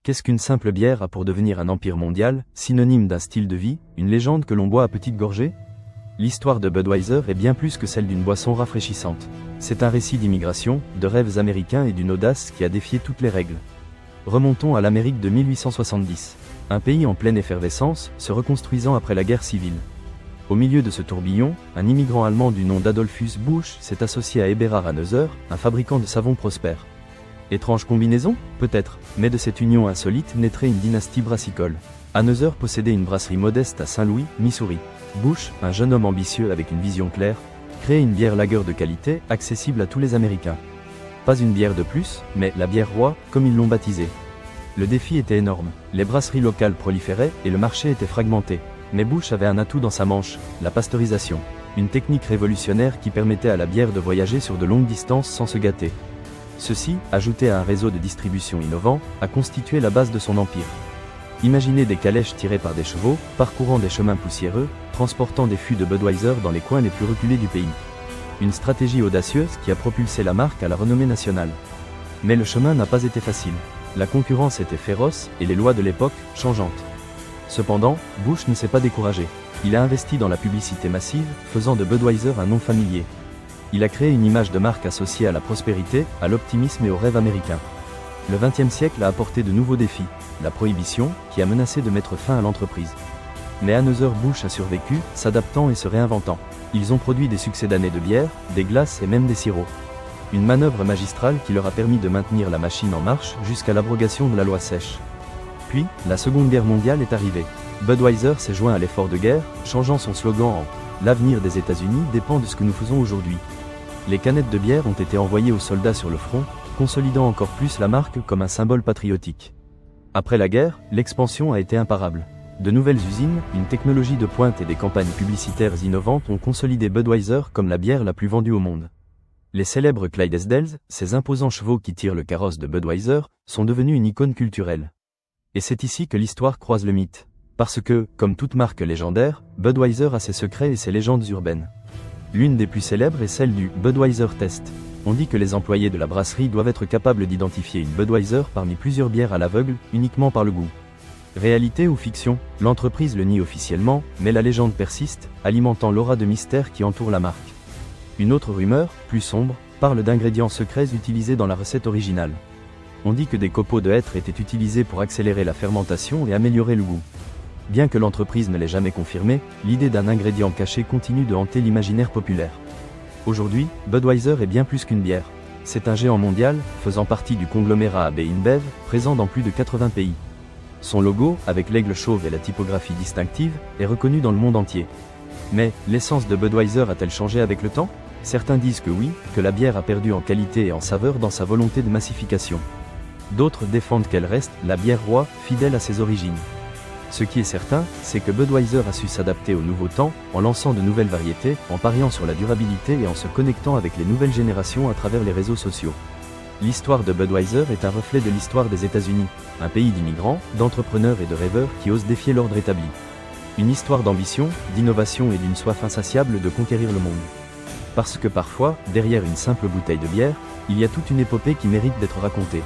Qu'est-ce qu'une simple bière a pour devenir un empire mondial, synonyme d'un style de vie, une légende que l'on boit à petites gorgées? L'histoire de Budweiser est bien plus que celle d'une boisson rafraîchissante. C'est un récit d'immigration, de rêves américains et d'une audace qui a défié toutes les règles. Remontons à l'Amérique de 1870. Un pays en pleine effervescence, se reconstruisant après la guerre civile. Au milieu de ce tourbillon, un immigrant allemand du nom d'Adolphus Busch s'est associé à Eberhard Anheuser, un fabricant de savon prospère. Étrange combinaison? Peut-être, mais de cette union insolite naîtrait une dynastie brassicole. Anheuser possédait une brasserie modeste à Saint-Louis, Missouri. Busch, un jeune homme ambitieux avec une vision claire, créait une bière lager de qualité, accessible à tous les Américains. Pas une bière de plus, mais la bière roi, comme ils l'ont baptisée. Le défi était énorme, les brasseries locales proliféraient et le marché était fragmenté. Mais Busch avait un atout dans sa manche, la pasteurisation. Une technique révolutionnaire qui permettait à la bière de voyager sur de longues distances sans se gâter. Ceci, ajouté à un réseau de distribution innovant, a constitué la base de son empire. Imaginez des calèches tirées par des chevaux, parcourant des chemins poussiéreux, transportant des fûts de Budweiser dans les coins les plus reculés du pays. Une stratégie audacieuse qui a propulsé la marque à la renommée nationale. Mais le chemin n'a pas été facile. La concurrence était féroce et les lois de l'époque, changeantes. Cependant, Busch ne s'est pas découragé. Il a investi dans la publicité massive, faisant de Budweiser un nom familier. Il a créé une image de marque associée à la prospérité, à l'optimisme et au rêve américain. Le XXe siècle a apporté de nouveaux défis, la prohibition, qui a menacé de mettre fin à l'entreprise. Mais Anheuser-Busch a survécu, s'adaptant et se réinventant. Ils ont produit des succès d'années de bière, des glaces et même des sirops. Une manœuvre magistrale qui leur a permis de maintenir la machine en marche jusqu'à l'abrogation de la loi sèche. Puis, la Seconde Guerre mondiale est arrivée. Budweiser s'est joint à l'effort de guerre, changeant son slogan en « L'avenir des États-Unis dépend de ce que nous faisons aujourd'hui ». Les canettes de bière ont été envoyées aux soldats sur le front, consolidant encore plus la marque comme un symbole patriotique. Après la guerre, l'expansion a été imparable. De nouvelles usines, une technologie de pointe et des campagnes publicitaires innovantes ont consolidé Budweiser comme la bière la plus vendue au monde. Les célèbres Clydesdales, ces imposants chevaux qui tirent le carrosse de Budweiser, sont devenus une icône culturelle. Et c'est ici que l'histoire croise le mythe. Parce que, comme toute marque légendaire, Budweiser a ses secrets et ses légendes urbaines. L'une des plus célèbres est celle du Budweiser Test. On dit que les employés de la brasserie doivent être capables d'identifier une Budweiser parmi plusieurs bières à l'aveugle, uniquement par le goût. Réalité ou fiction? L'entreprise le nie officiellement, mais la légende persiste, alimentant l'aura de mystère qui entoure la marque. Une autre rumeur, plus sombre, parle d'ingrédients secrets utilisés dans la recette originale. On dit que des copeaux de hêtre étaient utilisés pour accélérer la fermentation et améliorer le goût. Bien que l'entreprise ne l'ait jamais confirmé, l'idée d'un ingrédient caché continue de hanter l'imaginaire populaire. Aujourd'hui, Budweiser est bien plus qu'une bière. C'est un géant mondial, faisant partie du conglomérat AB InBev, présent dans plus de 80 pays. Son logo, avec l'aigle chauve et la typographie distinctive, est reconnu dans le monde entier. Mais, l'essence de Budweiser a-t-elle changé avec le temps? Certains disent que oui, que la bière a perdu en qualité et en saveur dans sa volonté de massification. D'autres défendent qu'elle reste la bière roi, fidèle à ses origines. Ce qui est certain, c'est que Budweiser a su s'adapter aux nouveaux temps, en lançant de nouvelles variétés, en pariant sur la durabilité et en se connectant avec les nouvelles générations à travers les réseaux sociaux. L'histoire de Budweiser est un reflet de l'histoire des États-Unis, un pays d'immigrants, d'entrepreneurs et de rêveurs qui osent défier l'ordre établi. Une histoire d'ambition, d'innovation et d'une soif insatiable de conquérir le monde. Parce que parfois, derrière une simple bouteille de bière, il y a toute une épopée qui mérite d'être racontée.